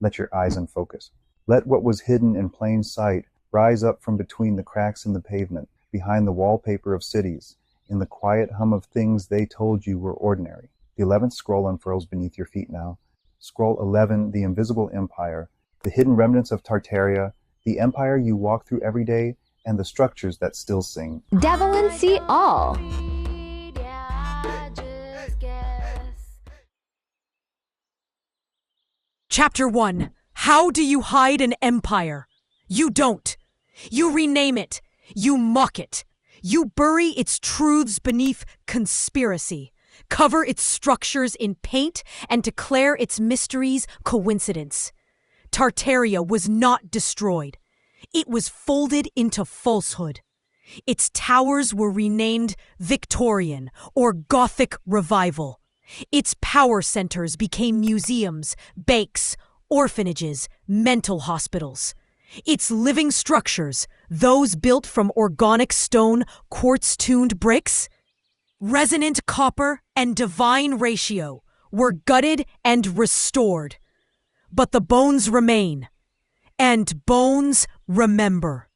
Let your eyes unfocus. Let what was hidden in plain sight rise up from between the cracks in the pavement, behind the wallpaper of cities, in the quiet hum of things they told you were ordinary. The 11th scroll unfurls beneath your feet now. Scroll 11, the invisible empire, the hidden remnants of Tartaria, the empire you walk through every day, and the structures that still sing. Devil and see all. Chapter 1. How do you hide an empire? You don't. You rename it. You mock it. You bury its truths beneath conspiracy, cover its structures in paint, and declare its mysteries coincidence. Tartaria was not destroyed. It was folded into falsehood. Its towers were renamed Victorian or Gothic Revival. Its power centers became museums, banks, orphanages, mental hospitals. Its living structures, those built from organic stone, quartz-tuned bricks, resonant copper, and divine ratio, were gutted and restored. But the bones remain, and bones remember.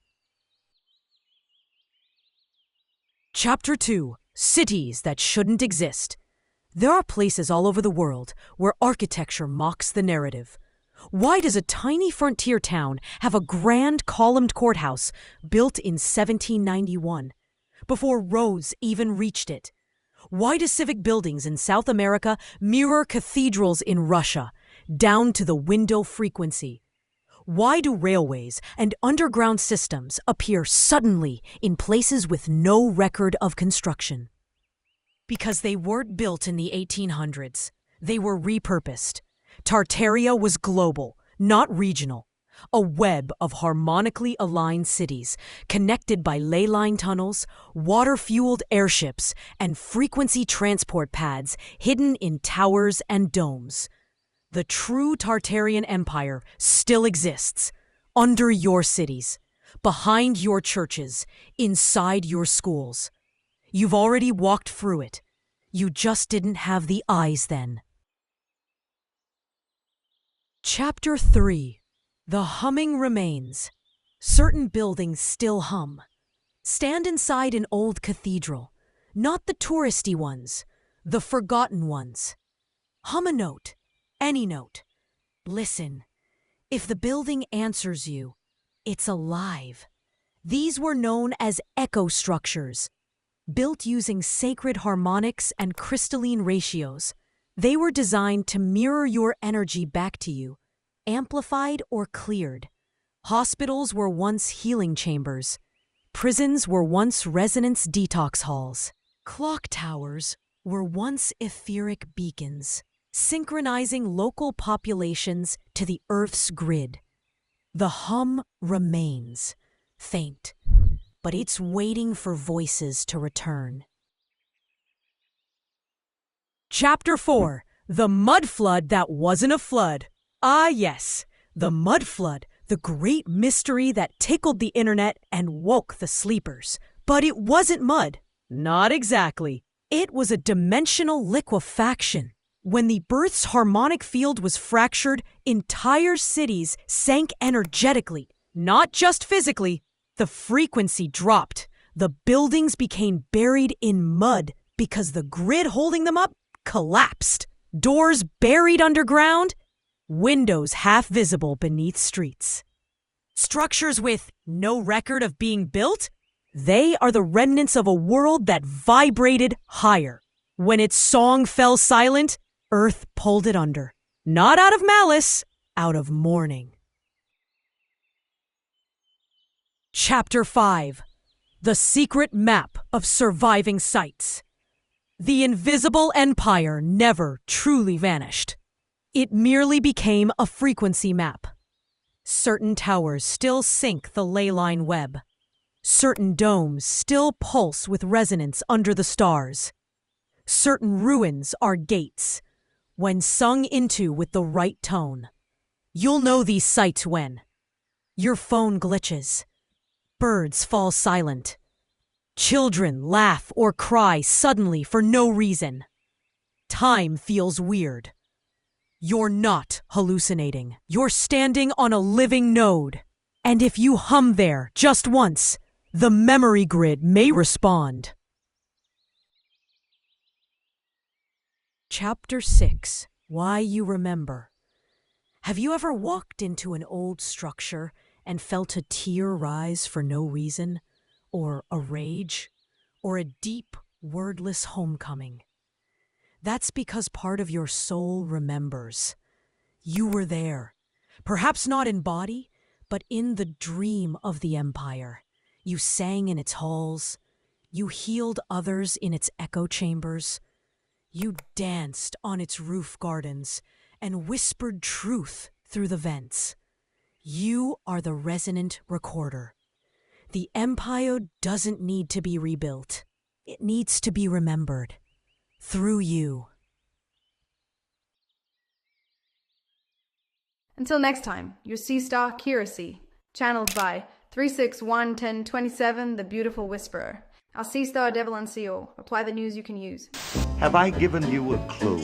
Chapter 2. Cities that shouldn't exist. There are places all over the world where architecture mocks the narrative. Why does a tiny frontier town have a grand columned courthouse built in 1791, before Rose even reached it? Why do civic buildings in South America mirror cathedrals in Russia, down to the window frequency? Why do railways and underground systems appear suddenly in places with no record of construction? Because they weren't built in the 1800s. They were repurposed. Tartaria was global, not regional. A web of harmonically aligned cities, connected by ley line tunnels, water-fueled airships, and frequency transport pads hidden in towers and domes. The true Tartarian Empire still exists, under your cities, behind your churches, inside your schools. You've already walked through it. You just didn't have the eyes then. Chapter 3. The humming remains. Certain buildings still hum. Stand inside an old cathedral, not the touristy ones, the forgotten ones. Hum a note, any note. Listen. If the building answers you, it's alive. These were known as echo structures. Built using sacred harmonics and crystalline ratios, they were designed to mirror your energy back to you, amplified or cleared. Hospitals were once healing chambers. Prisons were once resonance detox halls. Clock towers were once etheric beacons, synchronizing local populations to the Earth's grid. The hum remains, faint, but it's waiting for voices to return. Chapter 4. The mud flood that wasn't a flood. Ah yes, the mud flood, the great mystery that tickled the internet and woke the sleepers. But it wasn't mud. Not exactly. It was a dimensional liquefaction. When the Earth's harmonic field was fractured, entire cities sank energetically, not just physically. The frequency dropped. The buildings became buried in mud because the grid holding them up collapsed. Doors buried underground, windows half visible beneath streets. Structures with no record of being built? They are the remnants of a world that vibrated higher. When its song fell silent, Earth pulled it under. Not out of malice, out of mourning. Chapter 5. The secret map of surviving sites. The invisible empire never truly vanished. It merely became a frequency map. Certain towers still sync the ley line web. Certain domes still pulse with resonance under the stars. Certain ruins are gates, when sung into with the right tone. You'll know these sites when your phone glitches. Birds fall silent. Children laugh or cry suddenly for no reason. Time feels weird. You're not hallucinating. You're standing on a living node. And if you hum there just once, the memory grid may respond. Chapter 6. Why You Remember. Have you ever walked into an old structure and felt a tear rise for no reason? Or a rage? Or a deep, wordless homecoming? That's because part of your soul remembers. You were there. Perhaps not in body, but in the dream of the empire. You sang in its halls. You healed others in its echo chambers. You danced on its roof gardens and whispered truth through the vents. You are the resonant recorder. The empire doesn't need to be rebuilt. It needs to be remembered. Through you. Until next time, your Sea Star Curacy, channeled by 3611027, the Beautiful Whisperer. Our Sea Star Devil NCO. Apply the news you can use. Have I given you a clue?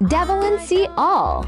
Devil and See All.